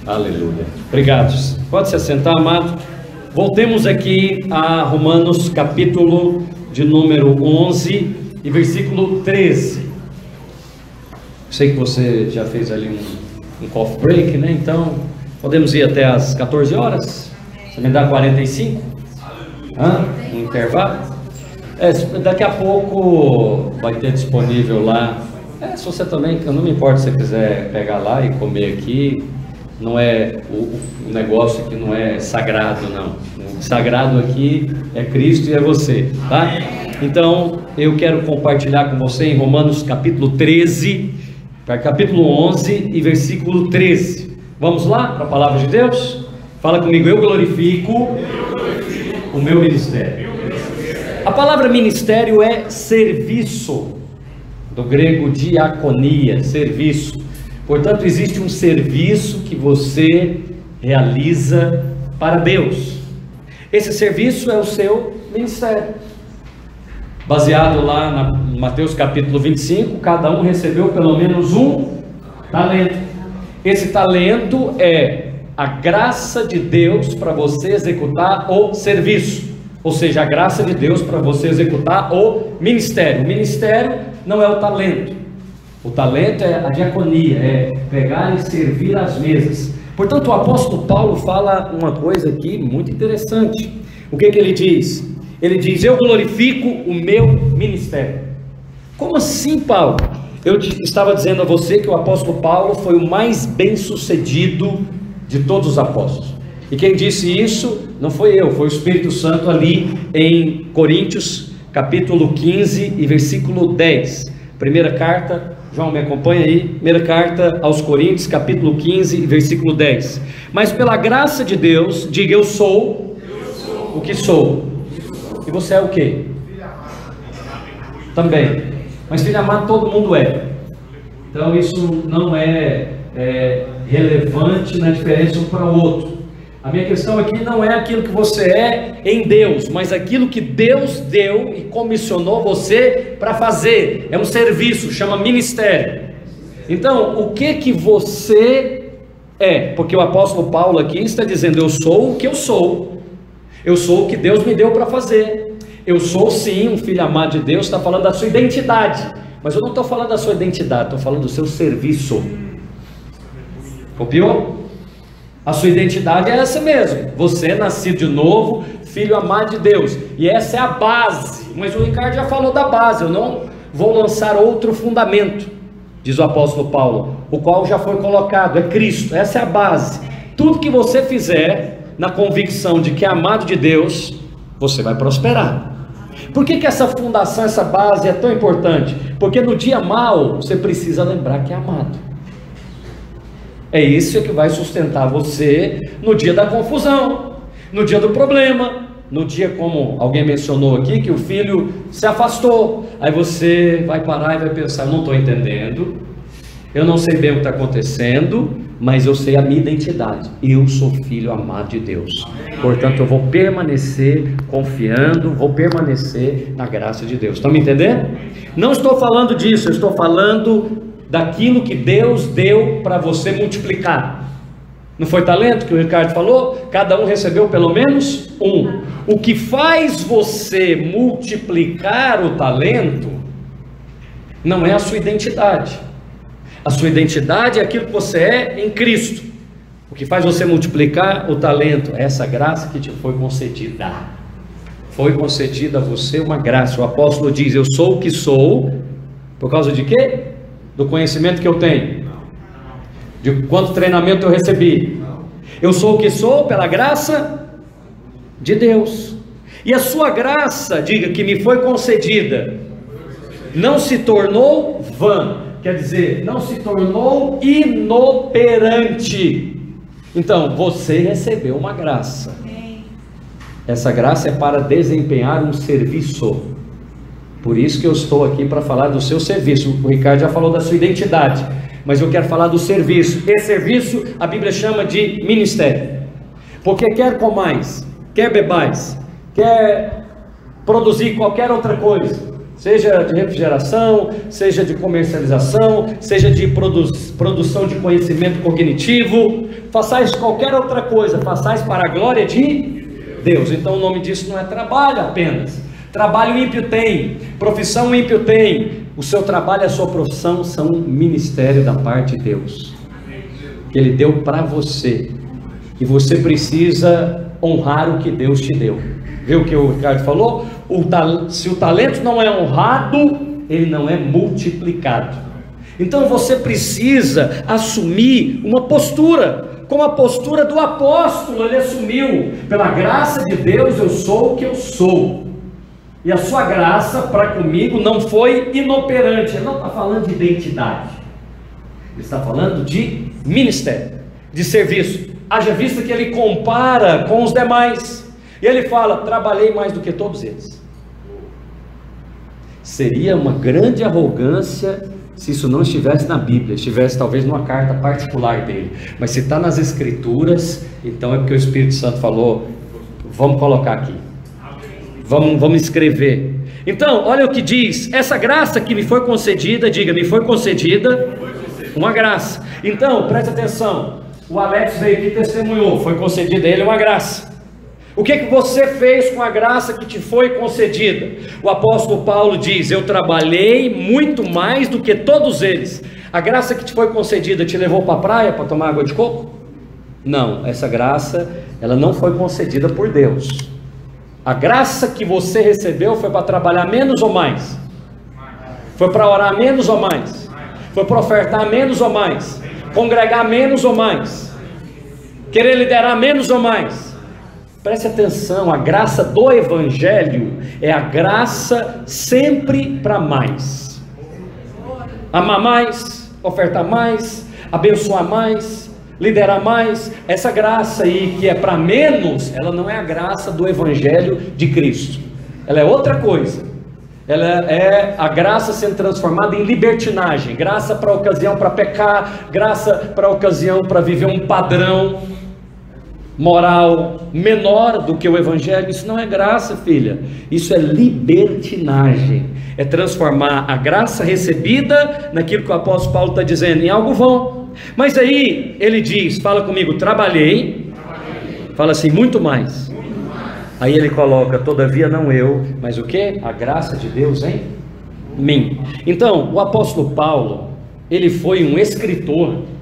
Aleluia. Obrigado. Pode se assentar, amado. Voltemos aqui a Romanos, capítulo de número 11 e versículo 13. Sei que você já fez ali um coffee break, né? Então, podemos ir até às 14 horas? Você me dá 45? Um intervalo? Daqui a pouco vai ter disponível lá. Se você também, não me importa se você quiser pegar lá e comer aqui. Não é o negócio que não é sagrado, não. O sagrado aqui é Cristo e é você, tá? Então, eu quero compartilhar com você em Romanos capítulo 13, capítulo 11 e versículo 13. Vamos lá para a palavra de Deus? Fala comigo: eu glorifico o meu ministério. A palavra ministério é serviço, do grego diaconia, serviço. Portanto, existe um serviço que você realiza para Deus. Esse serviço é o seu ministério. Baseado lá em Mateus capítulo 25, cada um recebeu pelo menos um talento. Esse talento é a graça de Deus para você executar o serviço. Ou seja, a graça de Deus para você executar o ministério. O ministério não é o talento. O talento é a diaconia, é pegar e servir às mesas. Portanto, o apóstolo Paulo fala uma coisa aqui muito interessante. O que ele diz? Ele diz: eu glorifico o meu ministério. Como assim, Paulo? Eu estava dizendo a você que o apóstolo Paulo foi o mais bem sucedido de todos os apóstolos. E quem disse isso não foi eu, foi o Espírito Santo ali em Coríntios capítulo 15 e versículo 10. Primeira carta, João, me acompanha aí. Primeira carta aos Coríntios, capítulo 15, versículo 10. Mas pela graça de Deus, diga: eu sou o que sou. E você é o que? Também. Mas filho amado, todo mundo é. Então isso não é relevante na diferença um para o outro. A minha questão aqui não é aquilo que você é em Deus, mas aquilo que Deus deu e comissionou você para fazer. É um serviço, chama ministério. Então, o que você é? Porque o apóstolo Paulo aqui está dizendo: eu sou o que eu sou. Eu sou o que Deus me deu para fazer. Eu sou sim um filho amado de Deus. Está falando da sua identidade. Mas eu não estou falando da sua identidade, estou falando do seu serviço. Copiou? A sua identidade é essa mesmo. Você é nascido de novo, filho amado de Deus. E essa é a base. Mas o Ricardo já falou da base. Eu não vou lançar outro fundamento, diz o apóstolo Paulo, o qual já foi colocado, é Cristo. Essa é a base. Tudo que você fizer na convicção de que é amado de Deus, você vai prosperar. Por que essa fundação, essa base é tão importante? Porque no dia mau, você precisa lembrar que é amado. É isso que vai sustentar você no dia da confusão, no dia do problema, no dia, como alguém mencionou aqui, que o filho se afastou. Aí você vai parar e vai pensar: não estou entendendo, eu não sei bem o que está acontecendo, mas eu sei a minha identidade. Eu sou filho amado de Deus. Portanto, eu vou permanecer confiando, vou permanecer na graça de Deus. Estão me entendendo? Não estou falando disso, eu estou falando daquilo que Deus deu para você multiplicar. Não foi talento que o Ricardo falou? Cada um recebeu pelo menos um. O que faz você multiplicar o talento não é a sua identidade. A sua identidade é aquilo que você é em Cristo. O que faz você multiplicar o talento é essa graça que te foi concedida. Foi concedida a você uma graça. O apóstolo diz: eu sou o que sou, por causa de quê? Do conhecimento que eu tenho, de quanto treinamento eu recebi. Eu sou o que sou pela graça de Deus. E a sua graça, diga, que me foi concedida, não se tornou vã. Quer dizer, não se tornou inoperante. Então, você recebeu uma graça. Essa graça é para desempenhar um serviço. Por isso que eu estou aqui para falar do seu serviço. O Ricardo já falou da sua identidade, mas eu quero falar do serviço. Esse serviço a Bíblia chama de ministério. Porque quer comais, quer bebais, quer produzir qualquer outra coisa, seja de refrigeração, seja de comercialização, seja de produção de conhecimento cognitivo, façais qualquer outra coisa, façais para a glória de Deus. Então o nome disso não é trabalho apenas. Trabalho ímpio tem, profissão ímpio tem. O seu trabalho e a sua profissão são um ministério da parte de Deus, que Ele deu para você, e você precisa honrar o que Deus te deu. Viu o que o Ricardo falou? Se o talento não é honrado, ele não é multiplicado. Então você precisa assumir uma postura, como a postura do apóstolo. Ele assumiu: pela graça de Deus eu sou o que eu sou, e a sua graça para comigo não foi inoperante. Ele não está falando de identidade, ele está falando de ministério, de serviço. Haja vista que ele compara com os demais, e ele fala: trabalhei mais do que todos eles. Seria uma grande arrogância se isso não estivesse na Bíblia, estivesse talvez numa carta particular dele, mas se está nas Escrituras, então é porque o Espírito Santo falou: vamos colocar aqui, vamos escrever. Então, olha o que diz: essa graça que me foi concedida, diga, me foi concedida uma graça. Então, preste atenção, o Alex veio aqui e testemunhou, foi concedida a ele uma graça. O que você fez com a graça que te foi concedida? O apóstolo Paulo diz: eu trabalhei muito mais do que todos eles. A graça que te foi concedida te levou para a praia para tomar água de coco? Não, essa graça, ela não foi concedida por Deus. A graça que você recebeu foi para trabalhar menos ou mais? Foi para orar menos ou mais? Foi para ofertar menos ou mais? Congregar menos ou mais? Querer liderar menos ou mais? Preste atenção, a graça do Evangelho é a graça sempre para mais. Amar mais, ofertar mais, abençoar mais, liderar mais. Essa graça aí que é para menos, ela não é a graça do Evangelho de Cristo. Ela é outra coisa. Ela é a graça sendo transformada em libertinagem. Graça para a ocasião para pecar, graça para a ocasião para viver um padrão moral menor do que o Evangelho. Isso não é graça, filha, isso é libertinagem, é transformar a graça recebida naquilo que o apóstolo Paulo está dizendo, em algo vão. Mas aí ele diz, fala comigo, trabalhei, fala assim, muito mais. Aí ele coloca, todavia não eu, mas o que? A graça de Deus em mim. Então, o apóstolo Paulo, ele foi um escritor.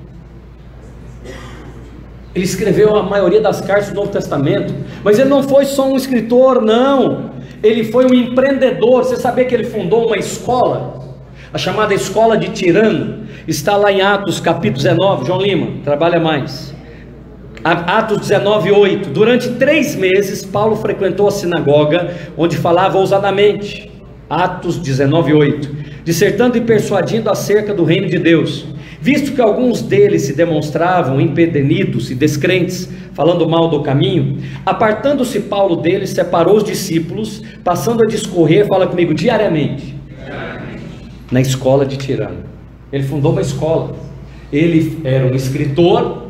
Ele escreveu a maioria das cartas do Novo Testamento, mas ele não foi só um escritor, não. Ele foi um empreendedor. Você sabia que ele fundou uma escola, a chamada Escola de Tirano? Está lá em Atos capítulo 19, João Lima, trabalha mais. Atos 19, 8. Durante 3 meses, Paulo frequentou a sinagoga, onde falava ousadamente. Atos 19, 8. Dissertando e persuadindo acerca do reino de Deus. Visto que alguns deles se demonstravam empedernidos e descrentes, falando mal do caminho, apartando-se Paulo deles, separou os discípulos, passando a discorrer, fala comigo, diariamente, na escola de Tirano. Ele fundou uma escola. Ele era um escritor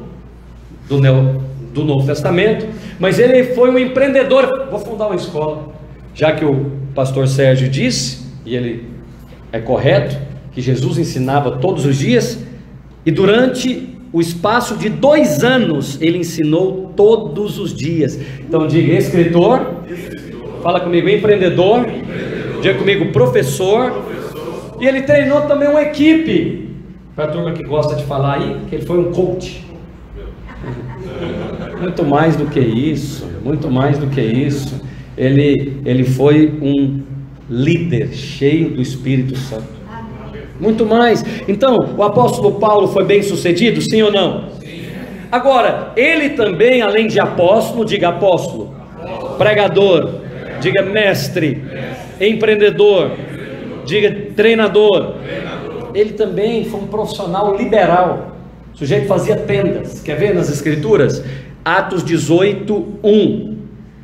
do Novo Testamento, mas ele foi um empreendedor. Vou fundar uma escola, já que o pastor Sérgio disse, e ele é correto, que Jesus ensinava todos os dias, e durante o espaço de 2 anos ele ensinou todos os dias. Então diga, escritor, fala comigo, empreendedor, diga comigo, professor, e ele treinou também uma equipe. Para a turma que gosta de falar aí, que ele foi um coach. Muito mais do que isso, muito mais do que isso. Ele foi um líder cheio do Espírito Santo. Muito mais. Então, o apóstolo Paulo foi bem sucedido, sim ou não? Sim. Agora, ele também, além de apóstolo, diga apóstolo, pregador, diga mestre, empreendedor, diga treinador. Ele também foi um profissional liberal. O sujeito fazia tendas. Quer ver nas escrituras? Atos 18, 1.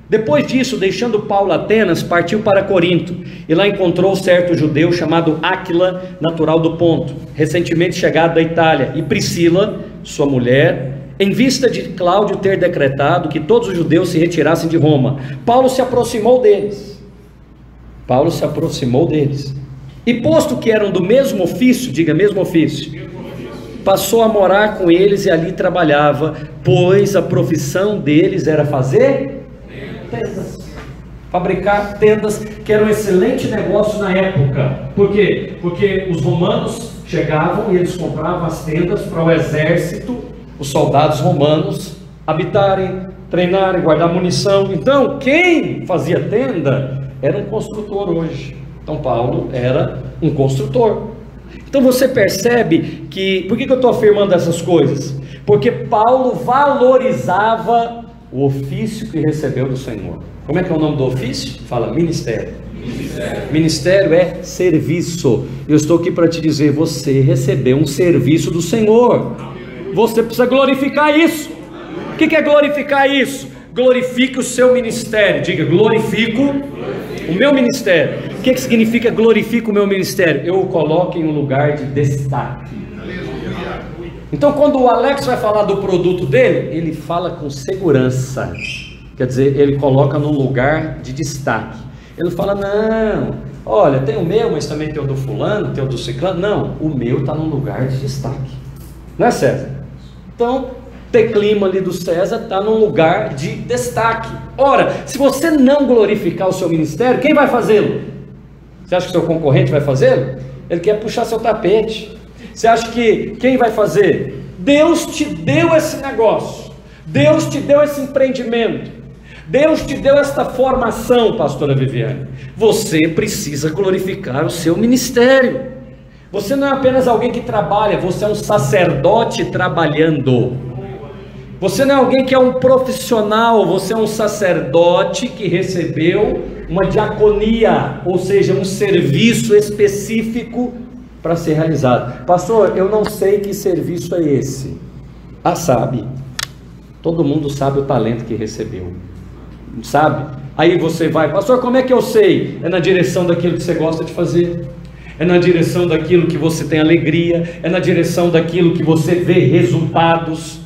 Depois disso, deixando Paulo Atenas, partiu para Corinto, e lá encontrou certo judeu chamado Áquila, natural do Ponto, recentemente chegado da Itália, e Priscila, sua mulher, em vista de Cláudio ter decretado que todos os judeus se retirassem de Roma. Paulo se aproximou deles. Paulo se aproximou deles. E posto que eram do mesmo ofício, diga mesmo ofício, passou a morar com eles e ali trabalhava, pois a profissão deles era fazer tendas. Fabricar tendas, que era um excelente negócio na época. Por quê? Porque os romanos chegavam e eles compravam as tendas para o exército, os soldados romanos habitarem, treinarem, guardar munição. Então, quem fazia tenda era um construtor hoje. Então, Paulo era um construtor. Então, você percebe que... Por que eu estou afirmando essas coisas? Porque Paulo valorizava o ofício que recebeu do Senhor. Como é que é o nome do ofício? Fala, ministério. Ministério é serviço. Eu estou aqui para te dizer, você recebeu um serviço do Senhor. Você precisa glorificar isso. O que é glorificar isso? Glorifique o seu ministério. Diga, glorifico o meu ministério. O que significa glorifico o meu ministério? Eu o coloco em um lugar de destaque. Então, quando o Alex vai falar do produto dele, ele fala com segurança. Quer dizer, ele coloca num lugar de destaque. Ele não fala, não, olha, tem o meu, mas também tem o do fulano, tem o do ciclano. Não, o meu está num lugar de destaque. Não é, César? Então, teclima ali do César está num lugar de destaque. Ora, se você não glorificar o seu ministério, quem vai fazê-lo? Você acha que seu concorrente vai fazê-lo? Ele quer puxar seu tapete. Você acha que quem vai fazer? Deus te deu esse negócio. Deus te deu esse empreendimento. Deus te deu esta formação, pastora Viviane. Você precisa glorificar o seu ministério. Você não é apenas alguém que trabalha, você é um sacerdote trabalhando. Você não é alguém que é um profissional, você é um sacerdote que recebeu uma diaconia, ou seja, um serviço específico para ser realizado. Pastor, eu não sei que serviço é esse. Ah, sabe. Todo mundo sabe o talento que recebeu. Sabe? Aí você vai, pastor, como é que eu sei? É na direção daquilo que você gosta de fazer. É na direção daquilo que você tem alegria. É na direção daquilo que você vê resultados.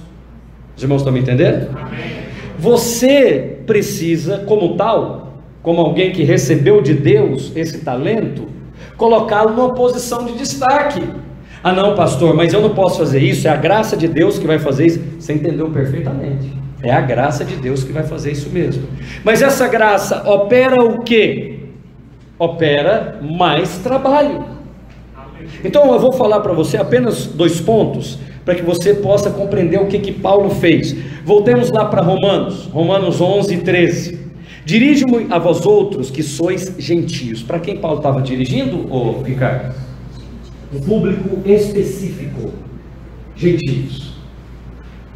Os irmãos estão me entendendo? Amém. Você precisa, como tal, como alguém que recebeu de Deus esse talento, colocá-lo numa posição de destaque. Ah não, pastor, mas eu não posso fazer isso, é a graça de Deus que vai fazer isso. Você entendeu perfeitamente. É a graça de Deus que vai fazer isso mesmo. Mas essa graça opera o quê? Opera mais trabalho. Então eu vou falar para você apenas 2 pontos, para que você possa compreender o que Paulo fez. Voltemos lá para Romanos 11, 13. Dirige-me a vós outros que sois gentios. Para quem Paulo estava dirigindo, Ricardo? Um público específico, gentios.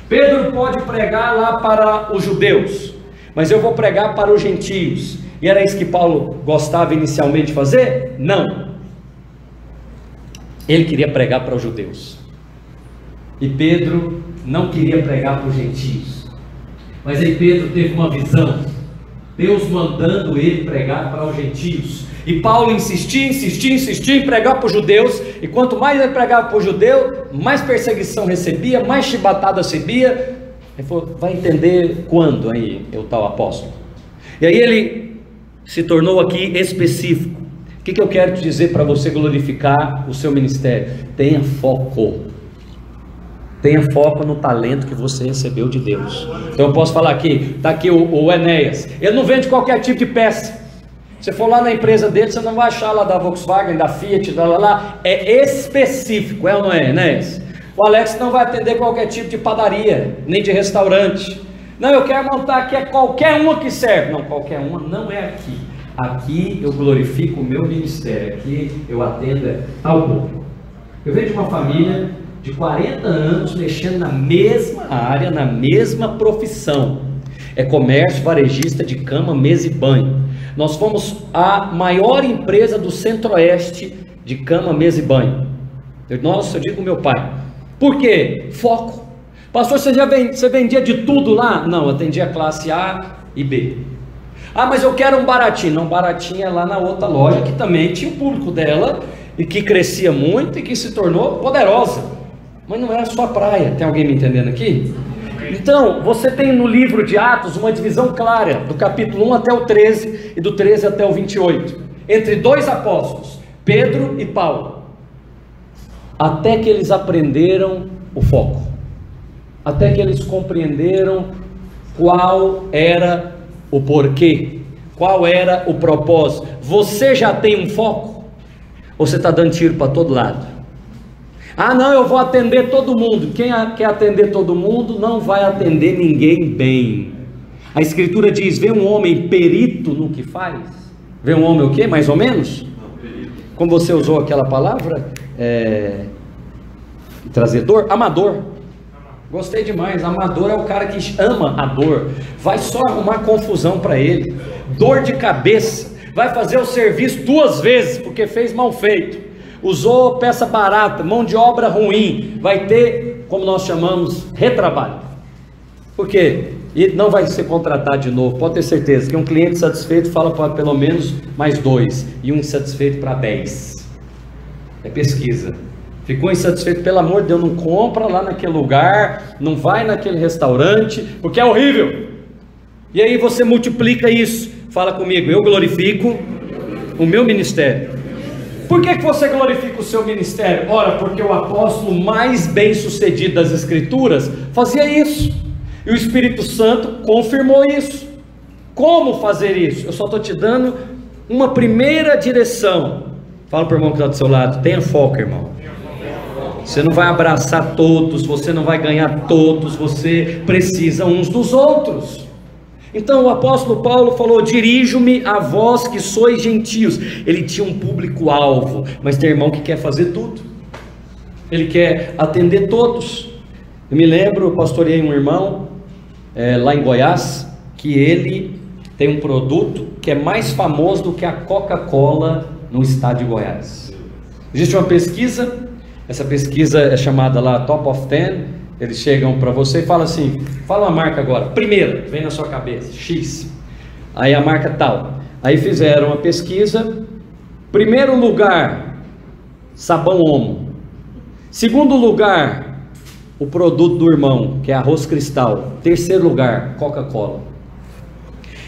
Pedro pode pregar lá para os judeus, mas eu vou pregar para os gentios. E era isso que Paulo gostava inicialmente de fazer? Não. Ele queria pregar para os judeus. E Pedro não queria pregar para os gentios. Mas aí Pedro teve uma visão, Deus mandando ele pregar para os gentios. E Paulo insistia em pregar para os judeus. E quanto mais ele pregava para os judeus, mais perseguição recebia, mais chibatada recebia. Ele falou, vai entender quando aí o tal apóstolo. E aí ele se tornou aqui específico. O que eu quero te dizer para você glorificar o seu ministério? Tenha foco. Tenha foco no talento que você recebeu de Deus. Então eu posso falar aqui, está aqui o Enéas. Ele não vende qualquer tipo de peça. Você for lá na empresa dele, você não vai achar lá da Volkswagen, da Fiat, lá. É específico, é ou não é, Enéas? O Alex não vai atender qualquer tipo de padaria, nem de restaurante. Não, eu quero montar aqui, é qualquer uma que serve. Não, qualquer uma não é aqui. Aqui eu glorifico o meu ministério, aqui eu atendo ao povo. Eu venho de uma família de 40 anos mexendo na mesma área, na mesma profissão. É comércio varejista de cama, mesa e banho. Nós fomos a maior empresa do Centro-Oeste de cama, mesa e banho. Eu digo meu pai. Por quê? Foco. Pastor, você vendia de tudo lá? Não, eu atendia classe A e B. Ah, mas eu quero um baratinho. Não, baratinho é lá na outra loja, que também tinha o público dela, e que crescia muito, e que se tornou poderosa. Mas não é a sua praia. Tem alguém me entendendo aqui? Então, você tem no livro de Atos uma divisão clara, do capítulo 1 até o 13, e do 13 até o 28. entre dois apóstolos, Pedro e Paulo, até que eles aprenderam o foco, até que eles compreenderam qual era o porquê, qual era o propósito. Você já tem um foco? Ou você está dando tiro para todo lado? Ah não, eu vou atender todo mundo. Quem quer atender todo mundo não vai atender ninguém bem. A Escritura diz, vê um homem perito no que faz. Vê um homem o quê? Mais ou menos? Como você usou aquela palavra? Trazedor? Amador. Gostei demais. Amador é o cara que ama a dor, vai só arrumar confusão para ele, dor de cabeça, vai fazer o serviço 2 vezes, porque fez mal feito, usou peça barata, mão de obra ruim, vai ter, como nós chamamos, retrabalho. Por quê? E não vai ser contratado de novo. Pode ter certeza que um cliente satisfeito fala para pelo menos mais 2, e um insatisfeito para 10. É pesquisa. Ficou insatisfeito, pelo amor de Deus, não compra lá naquele lugar, não vai naquele restaurante, porque é horrível. E aí você multiplica isso. Fala comigo, eu glorifico o meu ministério. Por que você glorifica o seu ministério? Ora, porque o apóstolo mais bem sucedido das Escrituras fazia isso, e o Espírito Santo confirmou isso. Como fazer isso? Eu só estou te dando uma primeira direção. Fala para o irmão que está do seu lado, tenha foco, irmão. Você não vai abraçar todos, você não vai ganhar todos, você precisa uns dos outros. Então o apóstolo Paulo falou, dirijo-me a vós que sois gentios. Ele tinha um público-alvo, mas tem irmão que quer fazer tudo, ele quer atender todos. Eu me lembro, eu pastoreei um irmão lá em Goiás, que ele tem um produto que é mais famoso do que a Coca-Cola no estado de Goiás. Existe uma pesquisa, essa pesquisa é chamada lá Top of 10, eles chegam para você e falam assim, fala uma marca agora, primeira, vem na sua cabeça, X, aí a marca tal, aí fizeram uma pesquisa, primeiro lugar, sabão Omo, segundo lugar, o produto do irmão, que é arroz cristal, terceiro lugar, Coca-Cola.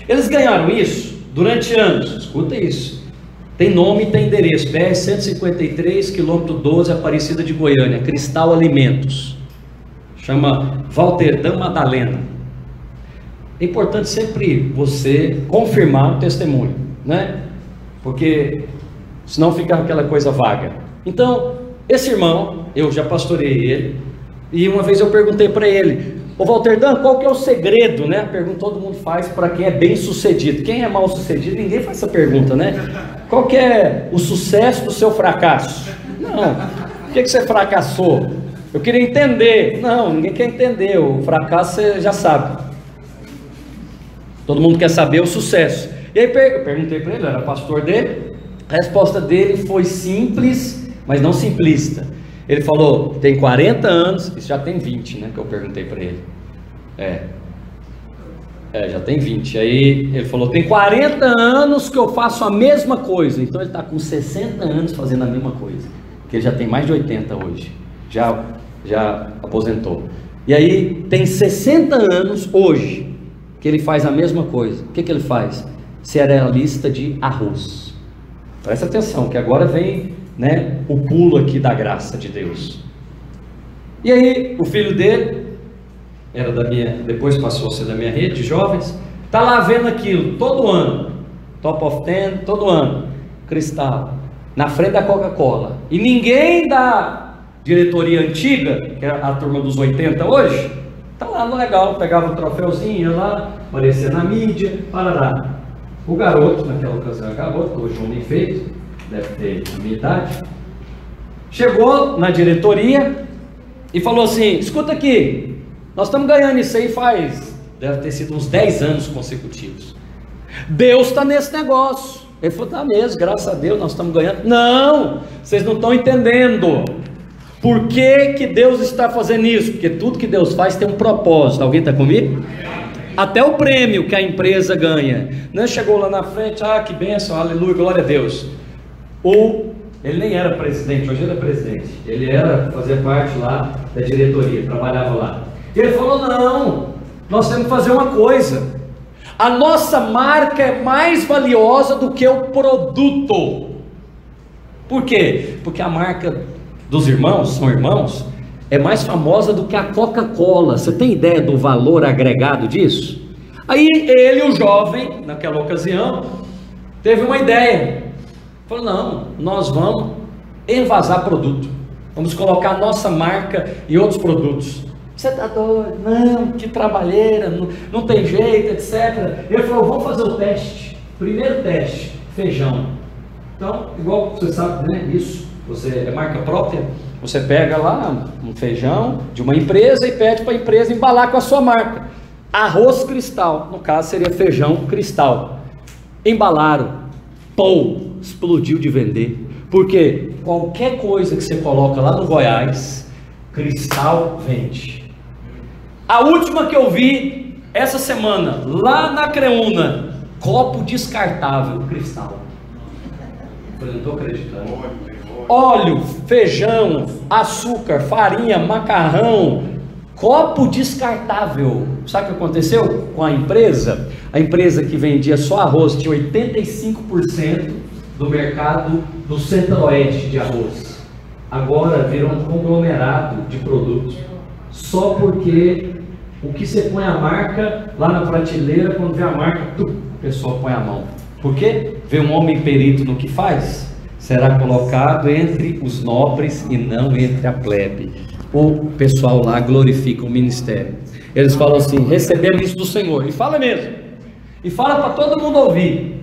Eles ganharam isso durante anos, escuta isso, tem nome e tem endereço, BR 153, quilômetro 12, Aparecida de Goiânia, Cristal Alimentos, chama Walterdam Madalena. É importante sempre você confirmar o testemunho, né? Porque senão fica aquela coisa vaga. Então, esse irmão, eu já pastorei ele, e uma vez eu perguntei para ele, ô Walterdam, qual que é o segredo, né? A pergunta todo mundo faz para quem é bem sucedido. Quem é mal sucedido, ninguém faz essa pergunta, né? Qual que é o sucesso do seu fracasso? Não, por que você fracassou? Eu queria entender. Não, ninguém quer entender, o fracasso você já sabe. Todo mundo quer saber o sucesso. E aí eu perguntei para ele, eu era pastor dele, a resposta dele foi simples, mas não simplista. Ele falou, tem 40 anos, isso já tem 20, né, que eu perguntei para ele. Já tem 20, aí ele falou, tem 40 anos que eu faço a mesma coisa. Então ele está com 60 anos fazendo a mesma coisa, porque ele já tem mais de 80 hoje, já aposentou. E aí tem 60 anos hoje, que ele faz a mesma coisa. O que ele faz? Cerealista de arroz. Presta atenção, que agora vem, né, o pulo aqui da graça de Deus. E aí o filho dele era depois passou a ser da minha rede de jovens, está lá vendo aquilo, todo ano, Top of 10, todo ano, Cristal, na frente da Coca-Cola, e ninguém da diretoria antiga, que é a turma dos 80 hoje, está lá no legal, pegava o troféuzinho, ia lá, aparecia na mídia, parará. O garoto, naquela ocasião garoto, hoje um homem feito, deve ter a minha idade, chegou na diretoria e falou assim, escuta aqui, nós estamos ganhando isso aí deve ter sido uns 10 anos consecutivos. Deus está nesse negócio. Ele falou, tá mesmo, graças a Deus nós estamos ganhando. Não, vocês não estão entendendo. Por que Deus está fazendo isso? Porque tudo que Deus faz tem um propósito. Alguém está comigo? Até o prêmio que a empresa ganha. Não chegou lá na frente, que bênção, aleluia, glória a Deus. Ele nem era presidente, hoje ele é presidente. Ele fazia parte lá da diretoria, trabalhava lá. Ele falou, não, nós temos que fazer uma coisa. A nossa marca é mais valiosa do que o produto. Por quê? Porque a marca dos irmãos, são irmãos, é mais famosa do que a Coca-Cola. Você tem ideia do valor agregado disso? Aí ele, o jovem, naquela ocasião, teve uma ideia. Falou, não, nós vamos envasar produto. Vamos colocar a nossa marca e outros produtos. Você está doido? Não, que trabalheira, não tem jeito, etc. Ele falou, vamos fazer o teste. Primeiro teste, feijão. Então, igual você sabe, né? Isso, você é marca própria. Você pega lá um feijão de uma empresa e pede para a empresa embalar com a sua marca. Arroz Cristal, no caso seria feijão Cristal. Embalaram, pô, explodiu de vender. Porque qualquer coisa que você coloca lá no Goiás, Cristal vende. A última que eu vi essa semana, lá na Creúna, copo descartável, Cristal. Eu não estou acreditando. Óleo, feijão, açúcar, farinha, macarrão, copo descartável. Sabe o que aconteceu com a empresa? A empresa que vendia só arroz tinha 85% do mercado do centro-oeste de arroz. Agora virou um conglomerado de produtos. Só porque o que você põe a marca lá na prateleira, quando vê a marca, o pessoal põe a mão. Por quê? Vê um homem perito no que faz, será colocado entre os nobres e não entre a plebe. O pessoal lá glorifica o ministério. Eles falam assim, recebemos isso do Senhor. E fala mesmo. E fala para todo mundo ouvir.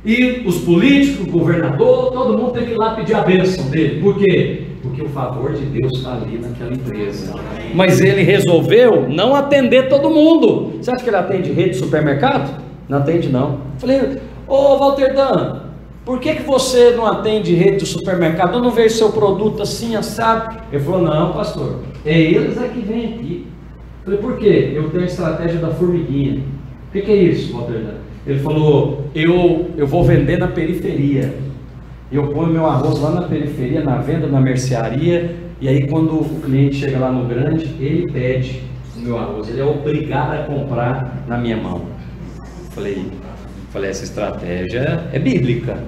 E os políticos, o governador, todo mundo tem que ir lá pedir a bênção dele. Por quê? Porque o favor de Deus está ali naquela empresa. Mas ele resolveu não atender todo mundo. Você acha que ele atende rede de supermercado? Não atende não. Falei, ô Walter Dan, por que você não atende rede de supermercado? Eu não vejo seu produto assim, assado. Ele falou, não pastor, é eles que vêm aqui. Falei, por quê? Eu tenho a estratégia da formiguinha. O que é isso, Walter Dan? Ele falou, eu vou vender na periferia. Eu ponho meu arroz lá na periferia, na venda, na mercearia. E aí quando o cliente chega lá no grande, ele pede o meu arroz. Ele é obrigado a comprar na minha mão. Falei, essa estratégia é bíblica.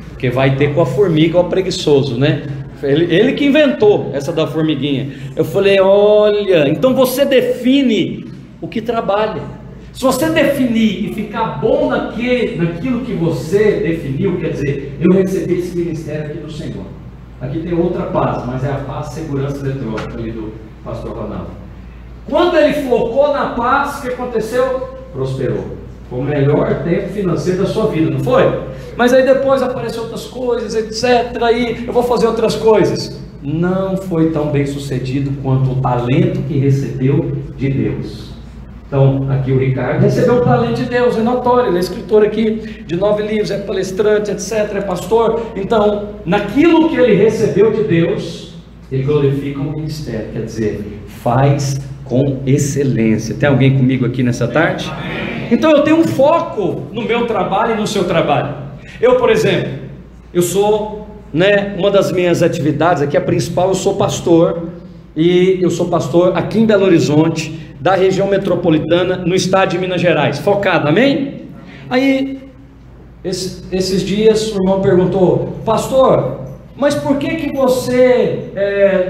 Porque vai ter com a formiga o preguiçoso, né? Ele que inventou essa da formiguinha. Eu falei, olha, então você define o que trabalha. Se você definir e ficar bom naquilo que você definiu, quer dizer, eu recebi esse ministério aqui do Senhor. Aqui tem outra paz, mas é a paz segurança eletrônica ali do pastor Ronaldo. Quando ele focou na paz, o que aconteceu? Prosperou. Foi o melhor tempo financeiro da sua vida, não foi? Mas aí depois apareceram outras coisas, etc. Aí eu vou fazer outras coisas. Não foi tão bem sucedido quanto o talento que recebeu de Deus. Então, aqui o Ricardo recebeu o talento de Deus, é notório, ele é escritor aqui de 9 livros, é palestrante, etc., é pastor. Então, naquilo que ele recebeu de Deus, ele glorifica o ministério, quer dizer, faz com excelência. Tem alguém comigo aqui nessa tarde? Então, eu tenho um foco no meu trabalho e no seu trabalho. Eu, por exemplo, eu sou, uma das minhas atividades aqui, a principal, eu sou pastor, e eu sou pastor aqui em Belo Horizonte, da região metropolitana, no estado de Minas Gerais, focado, amém? Aí, esses dias, o irmão perguntou, pastor, mas por que você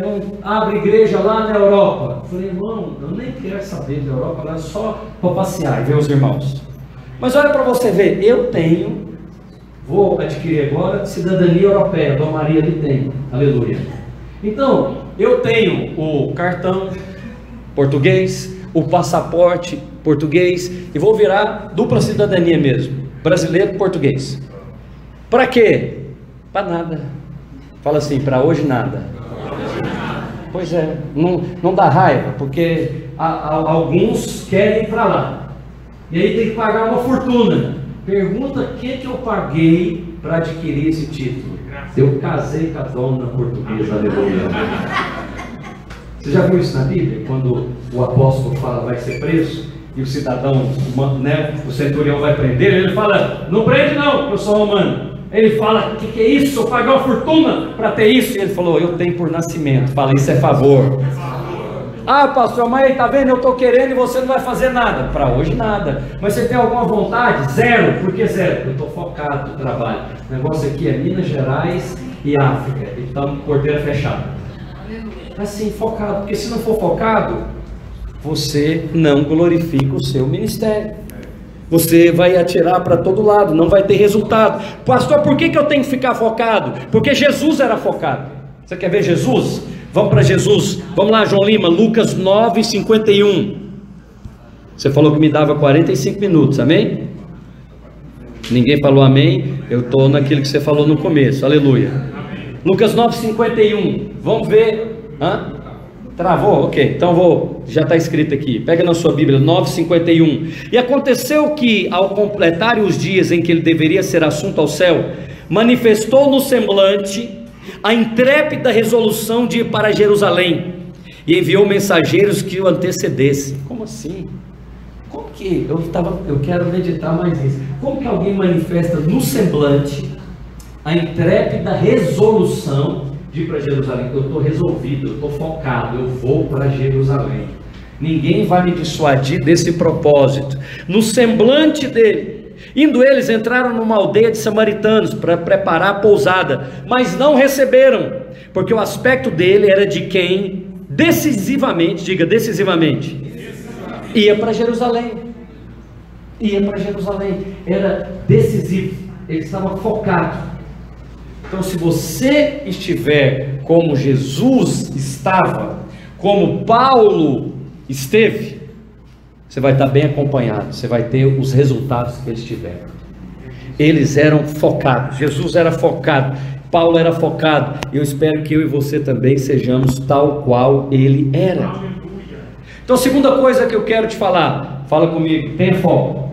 não abre igreja lá na Europa? Eu falei, irmão, eu nem quero saber da Europa, lá é só para passear e ver os irmãos. Mas olha para você ver, vou adquirir agora cidadania europeia, a Dona Maria ali tem, aleluia. Então, eu tenho o cartão português, o passaporte português, e vou virar dupla cidadania mesmo, brasileiro e português. Para quê? Para nada. Fala assim, para hoje nada. Pois é, não dá raiva, porque alguns querem ir para lá, e aí tem que pagar uma fortuna. Pergunta o que eu paguei para adquirir esse título. Eu casei com a dona portuguesa, aleluia. Você já viu isso na Bíblia? Quando o apóstolo fala vai ser preso e o cidadão, o centurião vai prender, ele fala, não prende não, eu sou romano. Ele fala, o que é isso? Eu paguei uma fortuna para ter isso. E ele falou, eu tenho por nascimento. Fala, isso é favor. Ah, pastor, mas tá vendo, eu estou querendo e você não vai fazer nada. Para hoje nada. Mas você tem alguma vontade? Zero. Por que zero? Eu estou focado no trabalho. O negócio aqui é Minas Gerais e África. Então, porteira fechada. Assim, focado. Porque se não for focado, você não glorifica o seu ministério. Você vai atirar para todo lado, não vai ter resultado. Pastor, por que eu tenho que ficar focado? Porque Jesus era focado. Você quer ver Jesus? Vamos para Jesus. Vamos lá, João Lima, Lucas 9:51. Você falou que me dava 45 minutos, amém? Ninguém falou amém. Eu estou naquilo que você falou no começo, aleluia. Lucas 9:51. Vamos ver. Travou? Ok, então já está escrito aqui, pega na sua Bíblia, 9:51. E aconteceu que, ao completarem os dias em que ele deveria ser assunto ao céu, manifestou no semblante a intrépida resolução de ir para Jerusalém, e enviou mensageiros que o antecedessem. Como assim? Como que, eu quero meditar mais nisso, como que alguém manifesta no semblante a intrépida resolução de ir para Jerusalém? Eu estou resolvido, eu estou focado, eu vou para Jerusalém. Ninguém vai me dissuadir desse propósito. No semblante dele, indo eles, entraram numa aldeia de samaritanos para preparar a pousada, mas não receberam, porque o aspecto dele era de quem decisivamente, diga decisivamente, ia para Jerusalém. Ia para Jerusalém, era decisivo, ele estava focado. Então, se você estiver como Jesus estava, como Paulo esteve, você vai estar bem acompanhado, você vai ter os resultados que eles tiveram. Eles eram focados, Jesus era focado, Paulo era focado. Eu espero que eu e você também sejamos tal qual ele era. Então, segunda coisa que eu quero te falar, fala comigo, tenha foco.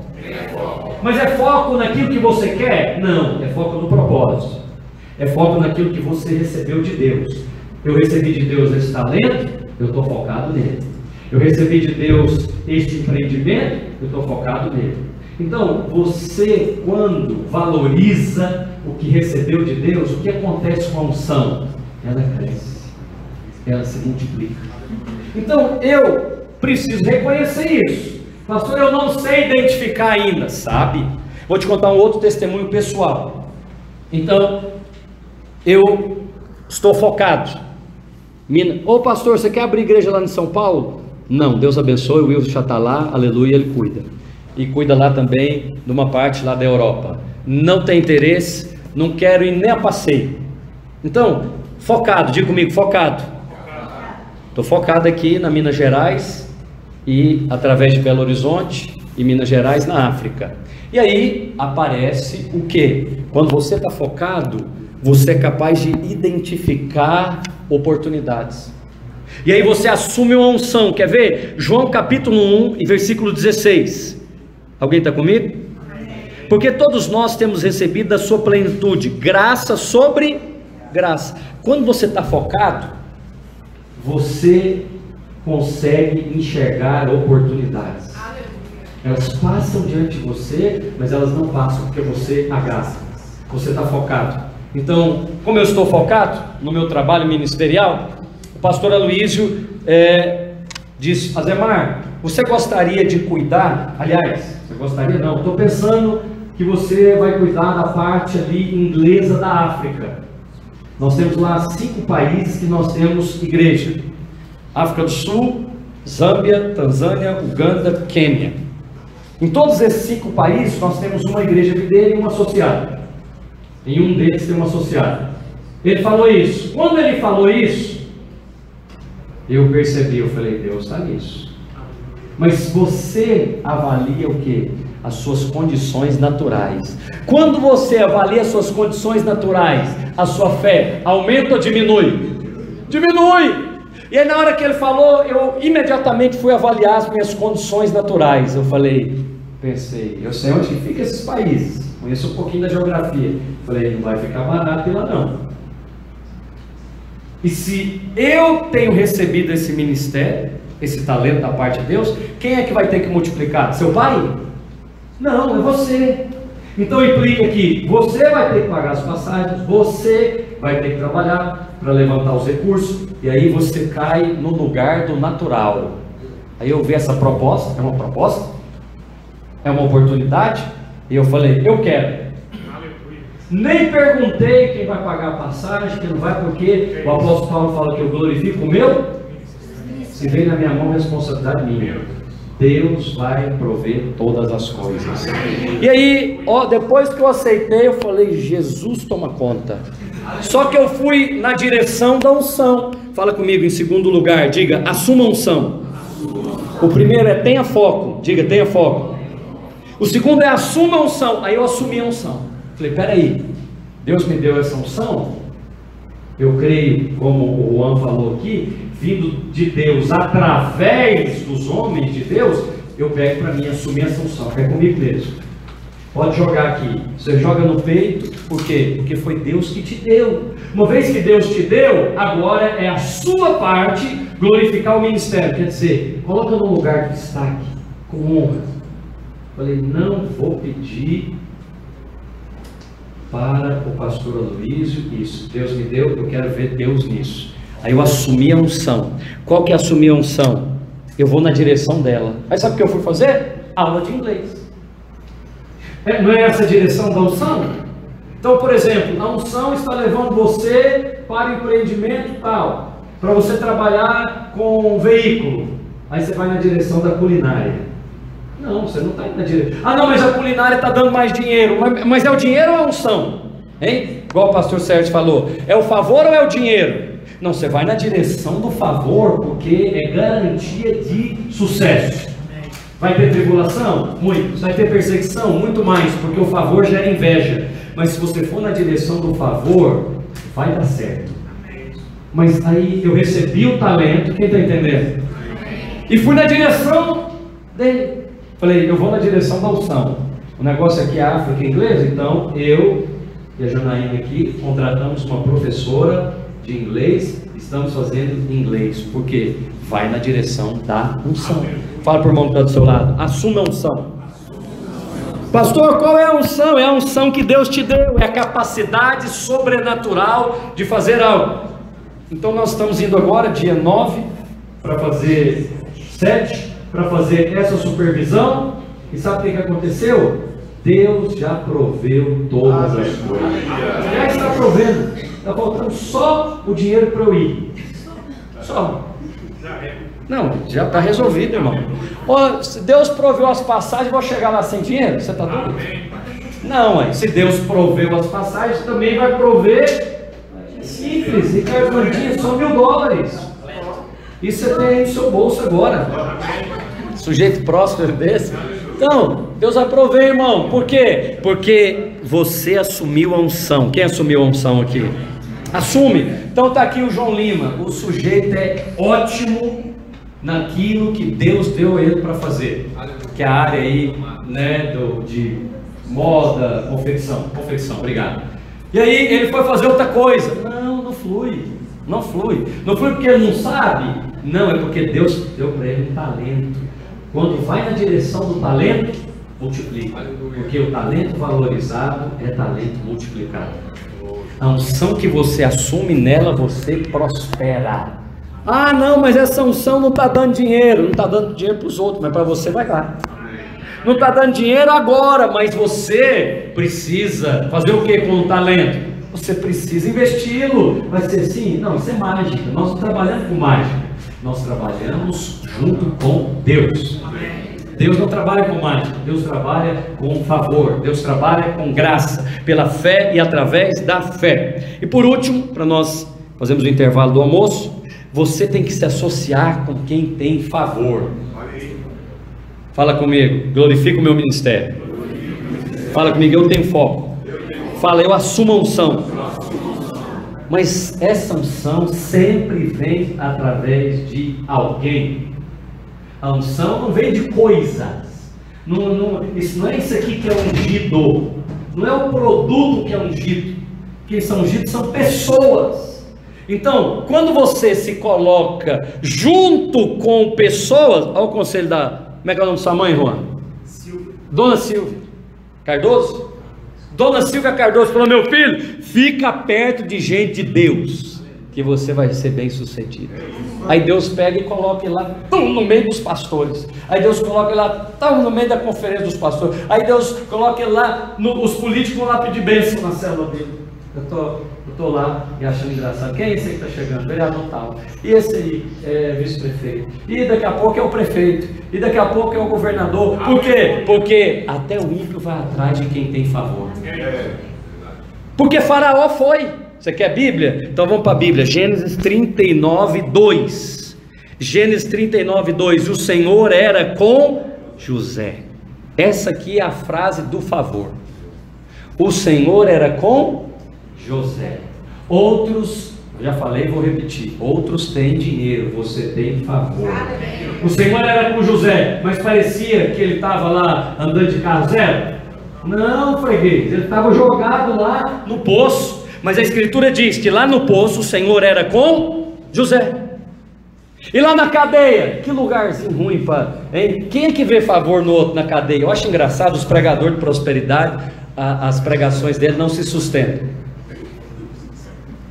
Mas é foco naquilo que você quer? Não, é foco no propósito. É foco naquilo que você recebeu de Deus. Eu recebi de Deus esse talento, eu estou focado nele. Eu recebi de Deus este empreendimento, eu estou focado nele. Então, você, quando valoriza o que recebeu de Deus, o que acontece com a unção? Ela cresce, ela se multiplica. Então, eu preciso reconhecer isso. Pastor, eu não sei identificar ainda, sabe? Vou te contar um outro testemunho pessoal. Então, eu estou focado. Ô pastor, você quer abrir igreja lá em São Paulo? Não, Deus abençoe, o Wilson já está lá, aleluia, ele cuida. E cuida lá também de uma parte lá da Europa. Não tem interesse, não quero ir nem a passeio. Então, focado, diga comigo, focado. Estou focado aqui na Minas Gerais e através de Belo Horizonte e Minas Gerais na África. E aí aparece o que? Quando você está focado, você é capaz de identificar oportunidades. E aí você assume uma unção. Quer ver? João capítulo 1 e versículo 16. Alguém está comigo? Porque todos nós temos recebido da sua plenitude, graça sobre graça. Quando você está focado, você consegue enxergar oportunidades. Elas passam diante de você, mas elas não passam porque você abraça. Você está focado. Então, como eu estou focado no meu trabalho ministerial, o pastor Aloísio disse: Azemar, você gostaria de cuidar? Aliás, você gostaria? Não, estou pensando que você vai cuidar da parte ali inglesa da África. Nós temos lá 5 países que nós temos igreja: África do Sul, Zâmbia, Tanzânia, Uganda, Quênia. Em todos esses 5 países nós temos uma igreja videira e uma associada. Em um deles tem uma associada. Ele falou isso. Quando ele falou isso, eu percebi, eu falei: Deus está nisso. Mas você avalia o que? As suas condições naturais. Quando você avalia as suas condições naturais, a sua fé aumenta ou diminui? Diminui! E aí na hora que ele falou, eu imediatamente fui avaliar as minhas condições naturais. Eu pensei, eu sei onde fica esses países, conheço um pouquinho da geografia. Falei: não vai ficar barato ir lá não. E se eu tenho recebido esse ministério, esse talento da parte de Deus, quem é que vai ter que multiplicar? Seu pai? Não, é você. Então implica que você vai ter que pagar as passagens, você vai ter que trabalhar para levantar os recursos, e aí você cai no lugar do natural. Aí eu vi essa proposta, é uma proposta? É uma oportunidade? E eu falei, eu quero. Nem perguntei quem vai pagar a passagem, quem não vai, porque o apóstolo Paulo fala que eu glorifico o meu. Se vem na minha mão, responsabilidade minha. Deus vai prover todas as coisas. E aí, depois que eu aceitei, eu falei, Jesus toma conta. Só que eu fui na direção da unção. Fala comigo em segundo lugar, diga, assuma a unção. O primeiro é tenha foco, diga, tenha foco. O segundo é assuma a unção. Aí eu assumi a unção. Falei, peraí, Deus me deu essa unção? Eu creio, como o Juan falou aqui, vindo de Deus, através dos homens de Deus, eu pego para mim assumir essa unção. É comigo mesmo. Pode jogar aqui. Você joga no peito, por quê? Porque foi Deus que te deu. Uma vez que Deus te deu, agora é a sua parte glorificar o ministério. Quer dizer, coloca num lugar de destaque, com honra. Falei, não vou pedir para o pastor Aloysio isso. Deus me deu, eu quero ver Deus nisso. Aí eu assumi a unção. Qual que é assumir a unção? Eu vou na direção dela. Aí sabe o que eu fui fazer? Aula de inglês. Não é essa a direção da unção? Então, por exemplo, a unção está levando você para o empreendimento tal, para você trabalhar com um veículo. Aí você vai na direção da culinária. Não, você não está indo na direção. Ah não, mas a culinária está dando mais dinheiro. Mas é o dinheiro ou a unção? Hein? Igual o pastor Sérgio falou, é o favor ou é o dinheiro? Não, você vai na direção do favor, porque é garantia de sucesso. Vai ter tribulação? Muito. Vai ter perseguição? Muito mais, porque o favor gera inveja. Mas se você for na direção do favor, vai dar certo. Mas aí eu recebi o talento, quem está entendendo? E fui na direção dele. Falei, eu vou na direção da unção. O negócio aqui é África e inglês, então eu e a Janaína aqui contratamos uma professora de inglês, estamos fazendo inglês, porque vai na direção da unção. Fala para o irmão que está do seu lado, assuma a unção. Pastor, qual é a unção? É a unção que Deus te deu, é a capacidade sobrenatural de fazer algo. Então nós estamos indo agora, dia 9, para fazer 7, para fazer essa supervisão. E sabe o que aconteceu? Deus já proveu todas as coisas. Já está provendo. Está faltando só o dinheiro para eu ir. Só. Não, já está resolvido, irmão. Se Deus proveu as passagens, vou chegar lá sem dinheiro? Você está doido? Não, se Deus proveu as passagens, também vai prover. Simples, Ricardo Mandinha, só $1.000. Isso você tem aí no seu bolso agora. Sujeito próspero desse. Então, Deus vai prover, irmão. Por quê? Porque você assumiu a unção. Quem assumiu a unção aqui? Assume. Então está aqui o João Lima. O sujeito é ótimo naquilo que Deus deu a ele para fazer. Que é a área aí, né, de moda, confecção, obrigado. E aí ele foi fazer outra coisa. Não flui. Não flui porque ele não sabe. Não, é porque Deus deu para ele um talento. Quando vai na direção do talento, multiplica. Porque o talento valorizado é talento multiplicado. A unção que você assume, nela você prospera. Ah não, mas essa unção não está dando dinheiro. Não está dando dinheiro para os outros, mas para você vai lá. Não está dando dinheiro agora, mas você precisa fazer o que com o talento? Você precisa investi-lo. Vai ser assim? Não, isso é mágica. Nós não trabalhamos com mágica. Nós trabalhamos junto com Deus. Deus não trabalha com mágica. Deus trabalha com favor. Deus trabalha com graça, pela fé e através da fé. E por último, para nós fazermos o intervalo do almoço, você tem que se associar com quem tem favor. Fala comigo, glorifica o meu ministério. Fala comigo, eu tenho foco. Fala, eu assumo a unção. Mas essa unção sempre vem através de alguém. A unção não vem de coisas. Isso não é isso aqui que é ungido. Não é o produto que é ungido. Quem são ungidos são pessoas. Então, quando você se coloca junto com pessoas, olha o conselho da... Como é que é o nome da sua mãe, Juan? Silvia. Dona Silvia Cardoso? Dona Silvia Cardoso falou: meu filho, fica perto de gente de Deus, que você vai ser bem sucedido. Aí Deus pega e coloca ele lá, no meio dos pastores. Aí Deus coloca ele lá, no meio da conferência dos pastores. Aí Deus coloca ele lá, os políticos vão lá pedir bênção na célula dele. Eu tô lá e achando engraçado. Quem é esse aí que está chegando? Vereador tal. E esse aí é vice-prefeito. E daqui a pouco é o prefeito. E daqui a pouco é o governador. Por quê? Porque até o ímpio vai atrás de quem tem favor. Porque Faraó foi. Você quer Bíblia? Então vamos para a Bíblia. Gênesis 39, 2. Gênesis 39, 2. O Senhor era com José. Essa aqui é a frase do favor. O Senhor era com José. Outros, já falei, vou repetir. Outros têm dinheiro, você tem favor. O Senhor era com José, mas parecia que ele estava lá andando de carro zero? Não, freguês, ele estava jogado lá no poço. Mas a Escritura diz que lá no poço o Senhor era com José. E lá na cadeia, que lugarzinho ruim para, hein? Quem é que vê favor no outro na cadeia? Eu acho engraçado os pregadores de prosperidade, as pregações dele não se sustentam.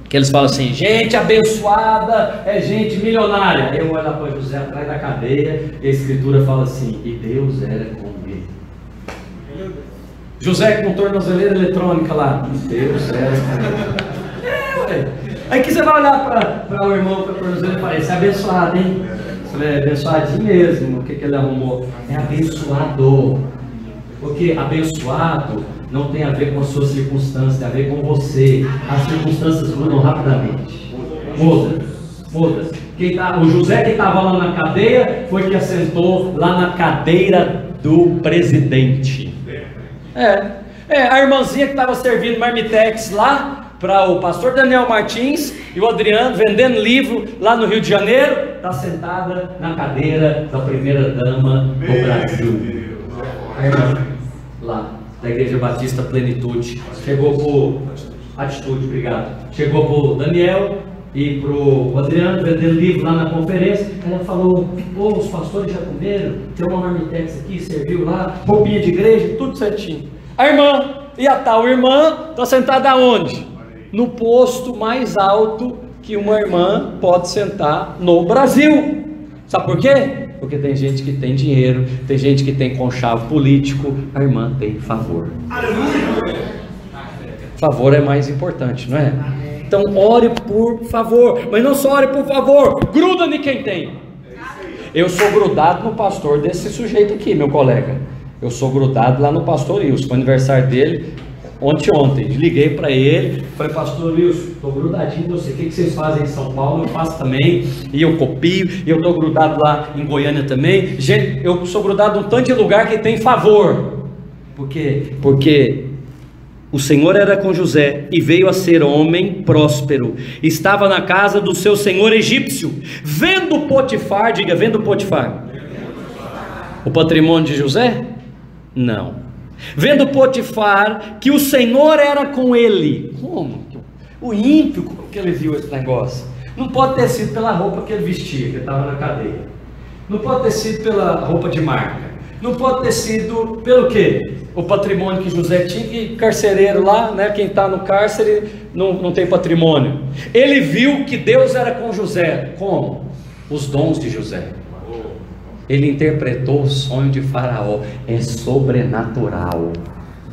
Que eles falam assim: gente abençoada é gente milionária. Aí eu olho lá para José atrás da cadeia e a Escritura fala assim: e Deus era com ele. José com tornozeleira eletrônica lá, Deus era com ele. Aí que você vai olhar para o irmão com a tornozeleira e fala: esse é abençoado, hein? Você é abençoadinho mesmo. O que ele arrumou? É abençoado. Porque abençoado não tem a ver com as suas circunstâncias, tem a ver com você. As circunstâncias mudam rapidamente. Muda. O José que estava lá na cadeia foi que assentou lá na cadeira do presidente. A irmãzinha que estava servindo marmitex lá para o pastor Daniel Martins e o Adriano vendendo livro lá no Rio de Janeiro, está sentada na cadeira da primeira dama do Brasil. A irmã lá da Igreja Batista Plenitude chegou por Atitude, obrigado. Chegou para o Daniel e para o Adriano vendendo livro lá na conferência. Ela falou: os pastores já comeram, tem uma marmitex aqui, serviu lá, roupinha de igreja, tudo certinho. A irmã e a tal irmã está sentada aonde? No posto mais alto que uma irmã pode sentar no Brasil. Sabe por quê? Porque tem gente que tem dinheiro, tem gente que tem conchavo político. A irmã tem favor. Favor é mais importante, não é? Então ore por favor, mas não só ore por favor, gruda em quem tem. Eu sou grudado no pastor desse sujeito aqui, meu colega. Eu sou grudado lá no pastor Wilson. Foi aniversário dele ontem. Liguei para ele, falei: pastor Wilson, estou grudadinho em você. O que vocês fazem em São Paulo? Eu faço também, e eu copio, e eu estou grudado lá em Goiânia também. Gente, eu sou grudado em um tanto de lugar que tem favor. Por quê? Porque o Senhor era com José e veio a ser homem próspero. Estava na casa do seu senhor egípcio. Vendo Potifar, diga, vendo Potifar, o patrimônio de José? Não. Vendo Potifar que o Senhor era com ele. Como? O ímpio, como que ele viu esse negócio? Não pode ter sido pela roupa que ele vestia, que ele estava na cadeia. Não pode ter sido pela roupa de marca. Não pode ter sido pelo quê? O patrimônio que José tinha, que carcereiro lá, né? Quem está no cárcere não tem patrimônio. Ele viu que Deus era com José. Como? Os dons de José. Ele interpretou o sonho de Faraó. É sobrenatural.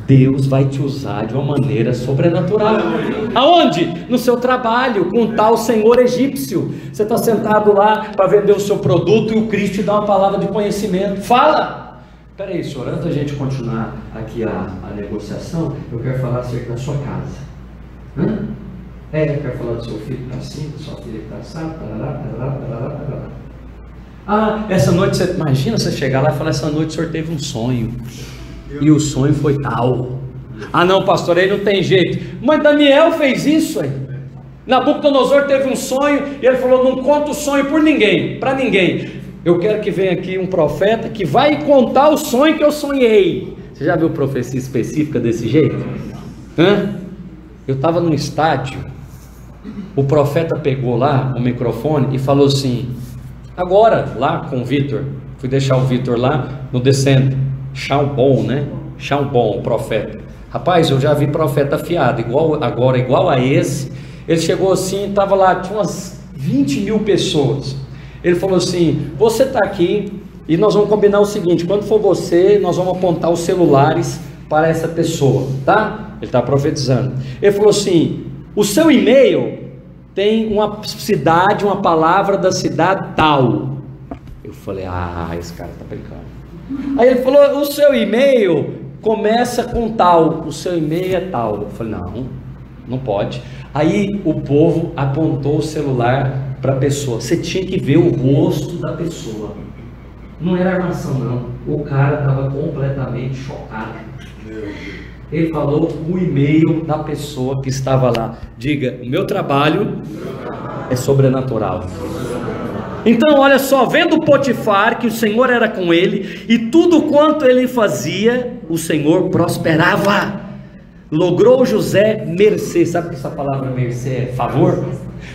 Deus vai te usar de uma maneira sobrenatural. Aonde? No seu trabalho, com o tal senhor egípcio. Você está sentado lá para vender o seu produto e o Cristo te dá uma palavra de conhecimento. Fala! Espera aí, senhor, antes da gente continuar aqui a negociação, eu quero falar acerca da sua casa. Eu quero falar do seu filho que está assim, da sua filha que está assado. Essa noite, você imagina você chegar lá e falar: essa noite o senhor teve um sonho, e o sonho foi tal. Não, pastor, aí não tem jeito. Mas Daniel fez isso aí. Nabucodonosor teve um sonho e ele falou: não conta o sonho por ninguém, para ninguém. Eu quero que venha aqui um profeta que vai contar o sonho que eu sonhei. Você já viu profecia específica desse jeito? Eu estava num estádio, o profeta pegou lá o microfone e falou assim: agora, lá com o Vitor, fui deixar o Vitor lá no descendo, Chambon, né? Chambon, o profeta. Rapaz, eu já vi profeta afiado, igual a esse. Ele chegou assim, estava lá, tinha umas 20 mil pessoas. Ele falou assim: você está aqui e nós vamos combinar o seguinte: quando for você, nós vamos apontar os celulares para essa pessoa, tá? Ele está profetizando. Ele falou assim: o seu e-mail tem uma cidade, uma palavra da cidade tal. Eu falei: esse cara está brincando. Aí ele falou: o seu e-mail começa com tal, o seu e-mail é tal. Eu falei: não pode. Aí o povo apontou o celular para a pessoa. Você tinha que ver o rosto da pessoa. Não era armação, não. O cara estava completamente chocado. Ele falou o e-mail da pessoa que estava lá. Diga: o meu trabalho é sobrenatural. Então, olha só, vendo Potifar que o Senhor era com ele, e tudo quanto ele fazia, o Senhor prosperava. Logrou José mercê. Sabe que essa palavra mercê é favor?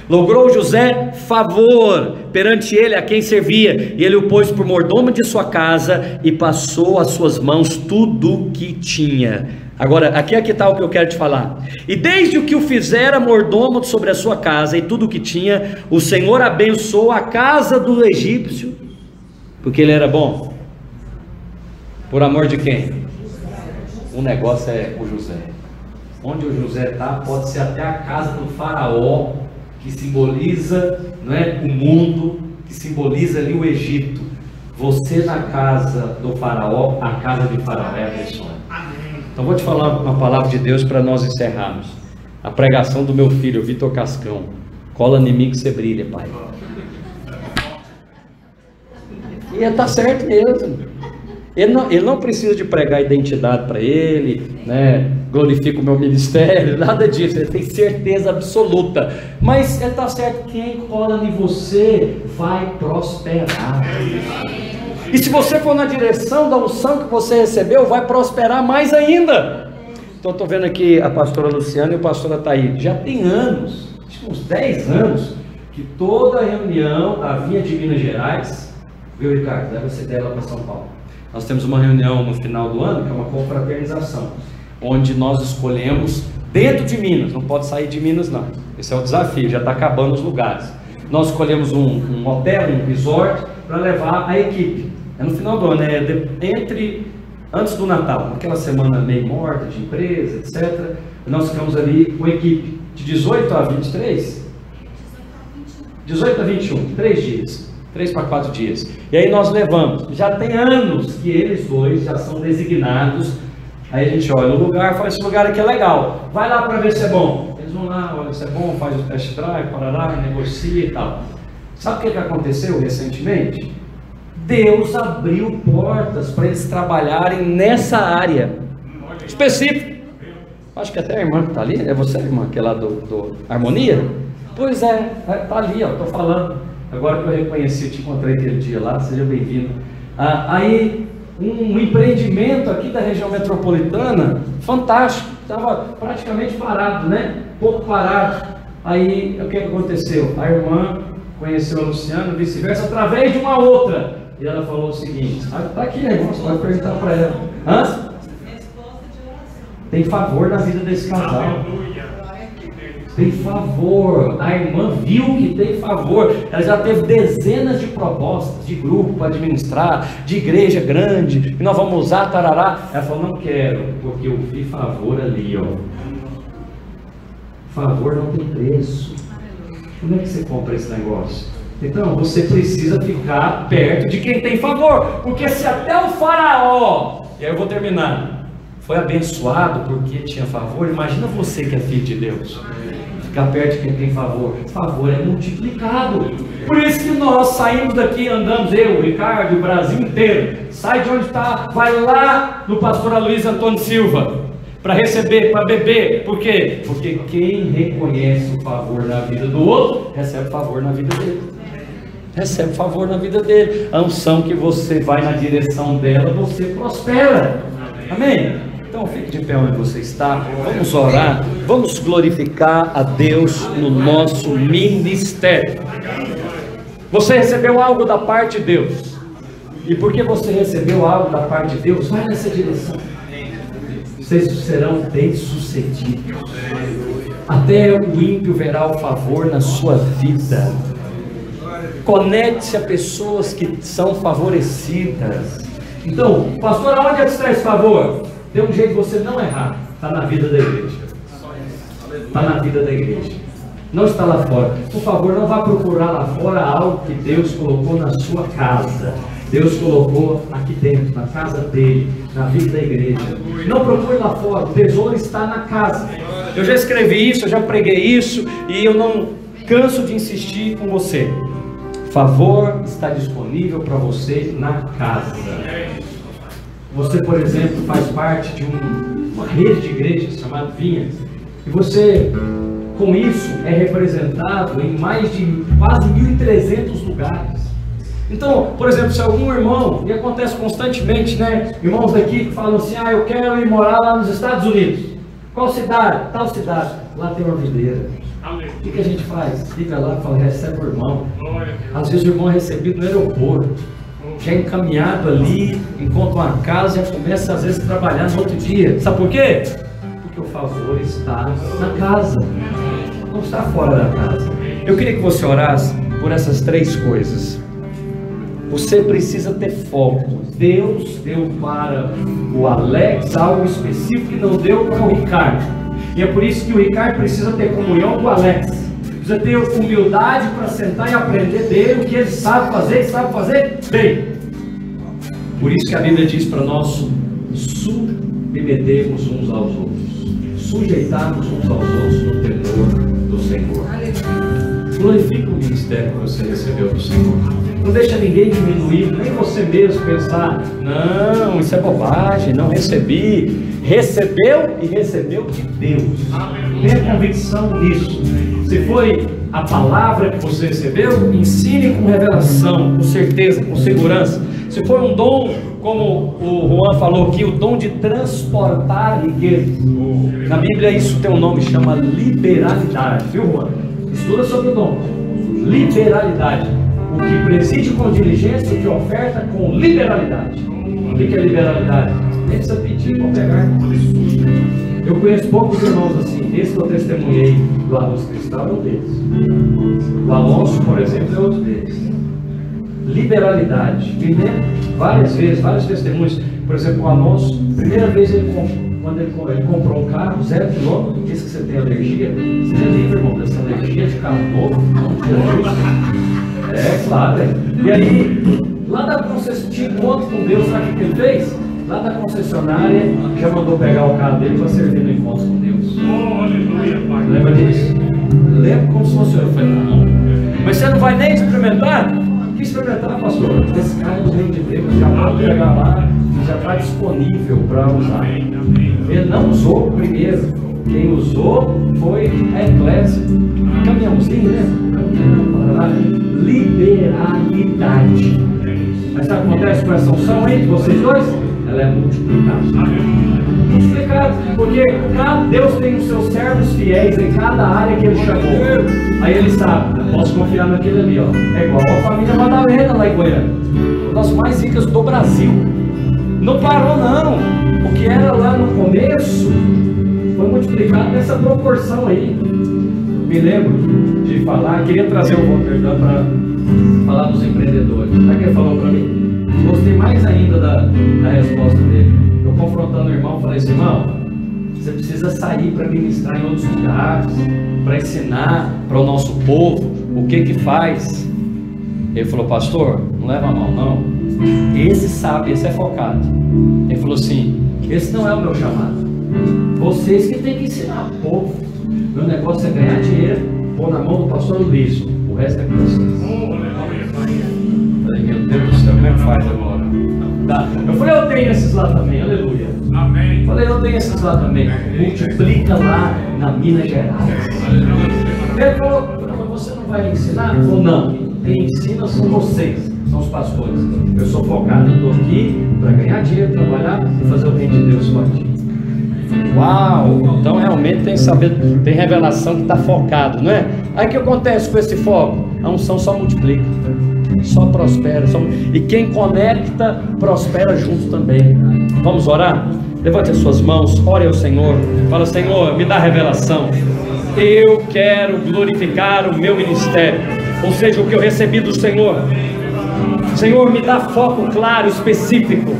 Logrou José favor perante ele a quem servia, e ele o pôs por mordomo de sua casa, e passou às suas mãos tudo o que tinha. Agora, aqui está o que eu quero te falar. E desde o que o fizera mordomo sobre a sua casa e tudo o que tinha, o Senhor abençoou a casa do egípcio, porque ele era bom. Por amor de quem? O negócio é o José. Onde o José está, pode ser até a casa do faraó, que simboliza, não é, o mundo, que simboliza ali o Egito. Você na casa do faraó, a casa de faraó é abençoada. Então vou te falar uma palavra de Deus para nós encerrarmos. A pregação do meu filho, Vitor Cascão. Cola em mim que você brilha, pai. E está certo mesmo. Ele não precisa de pregar identidade para ele, né? Glorifica o meu ministério, nada disso. Ele tem certeza absoluta. Mas ele está certo, quem cola em você vai prosperar. E se você for na direção da unção que você recebeu, vai prosperar mais ainda. Então estou vendo aqui a pastora Luciana e o pastor Ataíde. Já tem anos, acho que uns 10 anos, que toda reunião da Vinha de Minas Gerais, viu, Ricardo? Deve ser dela para São Paulo. Nós temos uma reunião no final do ano, que é uma confraternização, onde nós escolhemos dentro de Minas, não pode sair de Minas não, esse é o desafio, já está acabando os lugares. Nós escolhemos um hotel, um resort, para levar a equipe. É no final do ano, antes do Natal, aquela semana meio morta de empresa, etc. Nós ficamos ali com a equipe, de 18 a 23, 18 a 21, 3 dias. 3 para 4 dias, e aí nós levamos, já tem anos que eles dois já são designados, aí a gente olha o lugar, fala: esse lugar aqui é legal, vai lá para ver se é bom. Eles vão lá, olha se é bom, faz o test drive, parará, negocia e tal. Sabe o que aconteceu recentemente? Deus abriu portas para eles trabalharem nessa área específica. Acho que até a irmã que está ali, é você, irmã, que é lá do Harmonia? Pois é, está ali, estou falando. Agora que eu reconheci, te encontrei aquele dia lá, seja bem-vindo. Aí, um empreendimento aqui da região metropolitana, fantástico, estava praticamente parado, né? Pouco parado. Aí, o que aconteceu? A irmã conheceu a Luciana, vice-versa, através de uma outra. E ela falou o seguinte: está aqui, irmão, você pode perguntar para ela. Hã? Tem favor na vida desse casal. Tem favor, a irmã viu que tem favor, ela já teve dezenas de propostas de grupo para administrar, de igreja grande, que nós vamos usar, tarará. Ela falou: não quero, porque eu vi favor ali, ó. Favor não tem preço. Como é que você compra esse negócio? Então você precisa ficar perto de quem tem favor, porque se até o faraó, e aí eu vou terminar, foi abençoado porque tinha favor, imagina você que é filho de Deus. Ficar perto de quem tem favor. Favor é multiplicado. Por isso que nós saímos daqui, andamos, eu, o Ricardo, o Brasil inteiro. Sai de onde está, vai lá no pastor Aloysio Antônio Silva, para receber, para beber. Por quê? Porque quem reconhece o favor na vida do outro, recebe favor na vida dele. Recebe favor na vida dele. A unção que você vai na direção dela, você prospera. Amém? Então fique de pé onde você está, vamos orar, vamos glorificar a Deus no nosso ministério. Você recebeu algo da parte de Deus, e porque você recebeu algo da parte de Deus, vai nessa direção. vocês serão bem-sucedidos. Até o ímpio verá o favor na sua vida. Conecte-se a pessoas que são favorecidas. Então, pastor, aonde é que está esse favor? Tem um jeito de você não errar. Está na vida da igreja. Está na vida da igreja. Não está lá fora. Por favor, não vá procurar lá fora algo que Deus colocou na sua casa. Deus colocou aqui dentro, na casa dele, na vida da igreja. Não procure lá fora. O tesouro está na casa. Eu já escrevi isso, eu já preguei isso, e eu não canso de insistir com você. Favor está disponível para você na casa. Você, por exemplo, faz parte de uma rede de igrejas chamada Vinha, e você, com isso, é representado em mais de quase 1.300 lugares. Então, por exemplo, se algum irmão, e acontece constantemente, né? Irmãos daqui que falam assim: eu quero ir morar lá nos Estados Unidos. Qual cidade? Tal cidade. Lá tem uma videira. O que a gente faz? Liga lá e fala: recebe o irmão. Às vezes o irmão é recebido no aeroporto, já encaminhado ali, encontra uma casa, já começa às vezes a trabalhar no outro dia. Sabe por quê? Porque o favor está na casa, não está fora da casa. Eu queria que você orasse por essas três coisas. Você precisa ter foco. Deus deu para o Alex algo específico que não deu para o Ricardo. E é por isso que o Ricardo precisa ter comunhão com o Alex. Precisa ter humildade para sentar e aprender dele o que ele sabe fazer, e sabe fazer bem. Por isso que a Bíblia diz para nós submetermos uns aos outros, sujeitarmos uns aos outros no temor do Senhor. Glorifica o ministério que você recebeu do Senhor. Não deixa ninguém diminuir, nem você mesmo pensar: não, isso é bobagem, não recebi. Recebeu e recebeu de Deus. Tenha convicção nisso. Se foi a palavra que você recebeu, ensine com revelação, com certeza, com segurança. Se for um dom, como o Juan falou aqui, o dom de transportar riqueza. Na Bíblia isso tem um nome, chama liberalidade, viu, Juan? Estuda sobre o dom. Liberalidade. O que preside com diligência e que oferta com liberalidade. O que é liberalidade? Nem precisa pedir para pegar. Eu conheço poucos irmãos assim. Esse que eu testemunhei do Alonso Cristal é um deles. O Alonso, por exemplo, é outro deles. Liberalidade. Me lembro várias vezes, vários testemunhos. Por exemplo, o Alonso, primeira vez quando ele comprou um carro, 0 km, diz que você tem alergia. Você é livre, irmão, dessa alergia de carro novo. É claro, é. E aí, lá da concessionária, tinha encontro com Deus, sabe o que ele fez? Lá da concessionária, já mandou pegar o carro dele para servir no encontro com Deus. Lembra disso? Lembro como se fosse eu. Eu falei: não, mas você não vai nem experimentar? Que experimentar, pastor? Esse carro é o reino de Deus, já pode pegar lá, já está disponível para usar. Ele não usou primeiro, quem usou foi a eclésia. Caminhãozinho, né? Liberalidade. Mas sabe o que acontece com essa unção entre vocês dois? Ela é multiplicada. Multiplicada, porque Deus tem os seus servos fiéis em cada área que Ele chamou. Aí Ele sabe: posso confiar naquele ali, ó. É igual a família Madalena lá em Goiânia, uma das mais ricas do Brasil. Não parou não. O que era lá no começo foi multiplicado nessa proporção aí. Me lembro de falar, queria trazer o Walter para falar dos empreendedores. Sabe o que ele falou para mim? Gostei mais ainda da resposta dele. Eu confrontando o irmão, falei assim: irmão, você precisa sair para ministrar em outros lugares, para ensinar para o nosso povo o que faz. Ele falou: pastor, não leva a mal não, esse sabe, esse é focado. Ele falou assim: esse não é o meu chamado, vocês que têm que ensinar o povo. Meu negócio é ganhar dinheiro, pôr na mão do pastor Luiz, o resto é com vocês. Falei: meu Deus do céu, como é que faz agora? Tá. Eu falei: eu tenho esses lá também, aleluia. Amém. Falei: eu tenho esses lá também. Multiplica lá na Minas Gerais. Ele falou: você não vai ensinar? Ou não? Quem ensina são vocês, são os pastores. Eu sou focado, eu estou aqui para ganhar dinheiro, trabalhar e fazer o reino de Deus forte. Uau! Então realmente tem revelação que está focado, não é? Aí o que acontece com esse foco? A unção só multiplica, só prospera, e quem conecta prospera junto também. Vamos orar? Levante as suas mãos, ore ao Senhor. Fala: Senhor, me dá revelação. Eu quero glorificar o meu ministério, ou seja, o que eu recebi do Senhor. Senhor, me dá foco claro, específico.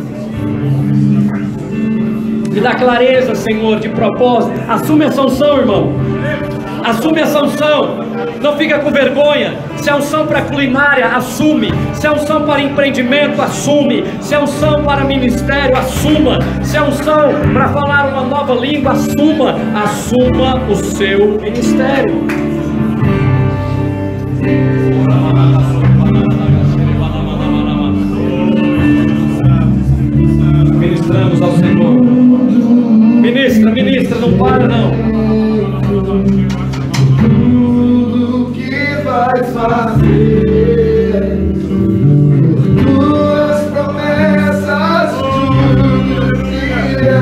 Me dá clareza, Senhor, de propósito. Assume essa unção, irmão. Assume essa unção. Não fica com vergonha. Se é unção para culinária, assume. Se é unção para empreendimento, assume. Se é unção para ministério, assuma. Se é unção para falar uma nova língua, assuma. Assuma o seu ministério. Ministramos ao Senhor. Ministra, ministra, não para não. Tudo que vai fazer, tuas promessas, tudo que é,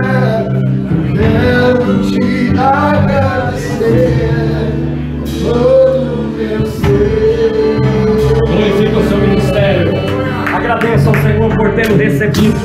quero te agradecer, todo o meu ser. Glorifica o seu ministério. Agradeça ao Senhor por tê-lo recebido.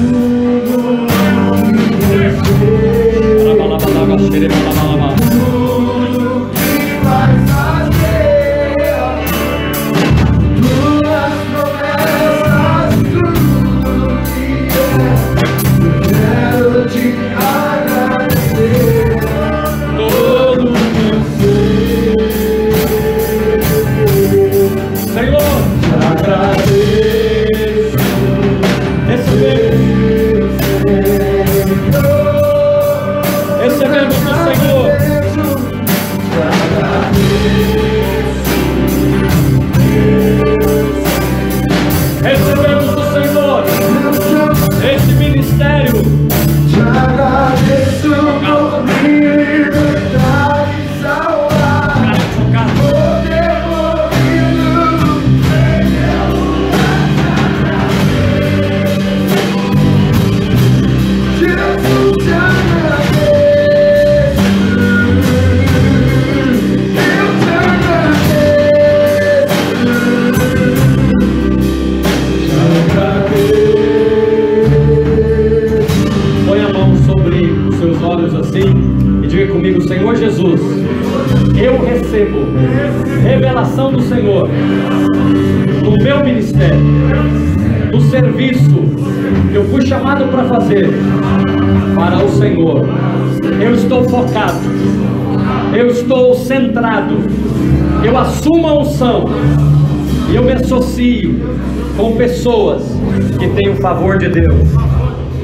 Senhor Jesus, eu recebo revelação do Senhor no meu ministério, no serviço que eu fui chamado para fazer para o Senhor. Eu estou focado, eu estou centrado, eu assumo a unção e eu me associo com pessoas que têm o favor de Deus,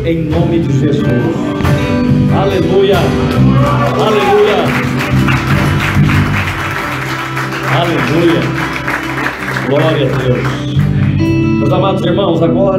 em nome de Jesus. Aleluia, aleluia, aleluia, glória a Deus. Meus amados irmãos, agora